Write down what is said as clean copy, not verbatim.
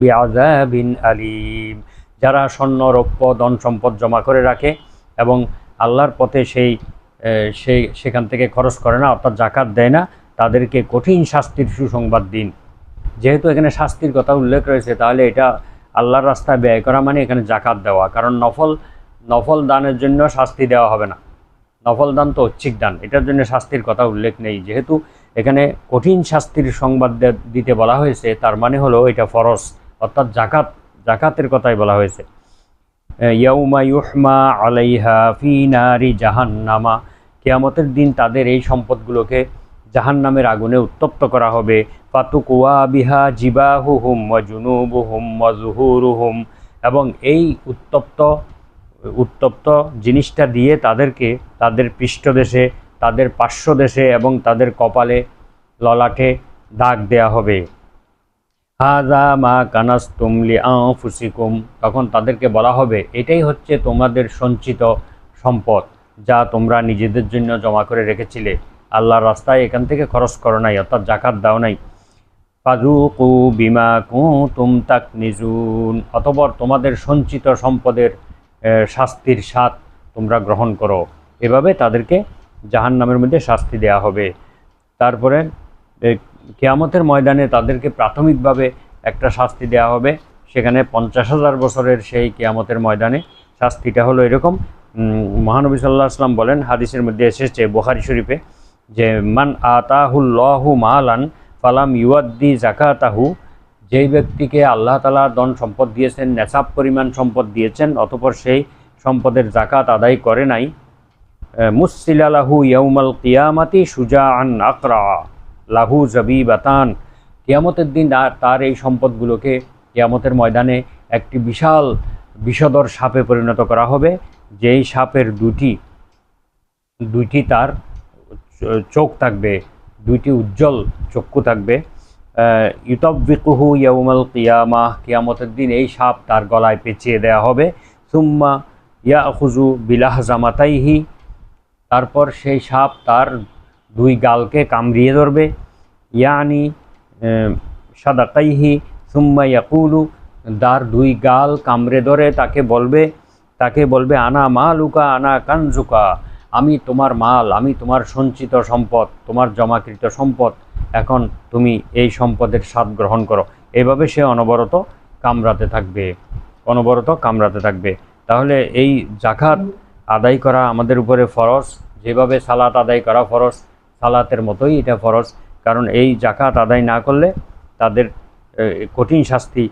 বিআযাবিন আলীম, যারা স্বর্ণ রৌপ্য ধন সম্পদ জমা করে রাখে এবং আল্লাহর পথে সেখান থেকে খরচ করে না, অর্থাৎ জাকাত দেয় না, তাদেরকে কঠিন শাস্তির সুসংবাদ দিন। যেহেতু এখানে শাস্তির কথা উল্লেখ রয়েছে, তাহলে এটা আল্লাহর রাস্তায় ব্যয় করা মানে এখানে জাকাত দেওয়া, কারণ নফল দানের জন্য শাস্তি দেওয়া হবে না। নফল দান তো ঐচ্ছিক দান, এটার জন্য শাস্তির কথা উল্লেখ নেই। যেহেতু এখানে কঠিন শাস্তির সংবাদ দিতে বলা হয়েছে, তার মানে হলো এটা ফরজ, অর্থাৎ জাকাতের কথাই বলা হয়েছে। ইয়াউমা ইউহমা আলাইহা ফি নারি জাহান্নামা, কিয়ামতের দিন তাদের এই সম্পদগুলোকে জাহান্নামের আগুনে উত্তপ্ত করা হবে। ফাতুকুয়া বিহা জিবাহুহুম ওয়া জুনুবুহুম ওয়া যুহুরুহুম, এবং এই উত্তপ্ত জিনিসটা দিয়ে তাদেরকে তাদের পৃষ্ঠদেশে, তাদের পার্শ্বদেশে এবং তাদের কপালে, ললাটে দাগ দেয়া হবে। হাযা মা কানাসতুম লিআনফুসিকুম, তখন তাদেরকে বলা হবে এটাই হচ্ছে তোমাদের সঞ্চিত সম্পদ, যা তোমরা নিজেদের জন্য জমা করে রেখেছিলে, আল্লাহর রাস্তায় এখান থেকে খরচ করো নাই, অর্থাৎ জাকাত দাও নাই। ফাযুকু বিমা কুনতুম তাকনিজুন, অতঃপর তোমাদের সঞ্চিত সম্পদের শাস্তির স্বাদ তোমরা গ্রহণ করো। এভাবে তাদেরকে জাহান্নামের মধ্যে শাস্তি দেয়া হবে। তারপরে কিয়ামতের ময়দানে তাদেরকে প্রাথমিকভাবে একটা শাস্তি দেয়া হবে, সেখানে 50,000 বছরের সেই কিয়ামতের ময়দানে শাস্তিটা হলো এরকম। মহানবী সাল্লাল্লাহু আলাইহি ওয়াসাল্লাম বলেন, হাদিসের মধ্যে এসেছে বুখারী শরীফে, যে মান আতাহুল্লাহু মালান ফালাম ইউয়াদ্দি জাকাতাহু, যেই ব্যক্তিকে আল্লাহ তাআলা ধন সম্পদ দিয়েছেন, নেসাব পরিমাণ সম্পদ দিয়েছেন, অতঃপর সেই সম্পদের জাকাত আদায় করে নাই, মুসসিলা লাহু ইয়াউমাল কিয়ামাতি শুজাআন আকরা লাহু জাবিবাতান, কিয়ামতের দিন তার এই সম্পদগুলোকে কিয়ামতের ময়দানে একটি বিশাল বিষধর সাপে পরিণত করা হবে, যেই সাপের দুইটি তার চোখ থাকবে, দুইটি উজ্জ্বল চক্ষু থাকবে। ইউতাব্বিকুহু ইয়াউমাল কিয়ামাহ, কিয়ামতের দিন এই সাপ তার গলায় পেঁচিয়ে দেয়া হবে। সুম্মা ইয়াখুযু বিলাহজামাতাইহি, তারপর সেই সাপ তার দুই গালকে কামড়িয়ে ধরবে। ইয়ানি সাদাকাইহি সুম্মা ইয়াকুলু, তার দুই গাল কামড়ে ধরে তাকে বলবে আনা মালুকা আনা কানজুকা, আমি তোমার মাল, আমি তোমার সঞ্চিত সম্পদ, তোমার জমাকৃত সম্পদ, এখন তুমি এই সম্পদের স্বাদ গ্রহণ করো। এভাবে সে অনবরত কামড়াতে থাকবে। তাহলে এই জাকাত আদায় করা আমাদের উপরে ফরজ, যেভাবে সালাত আদায় করা ফরজ, সালাতের মতোই এটা ফরজ, কারণ এই জাকাত আদায় না করলে তাদের কঠিন শাস্তি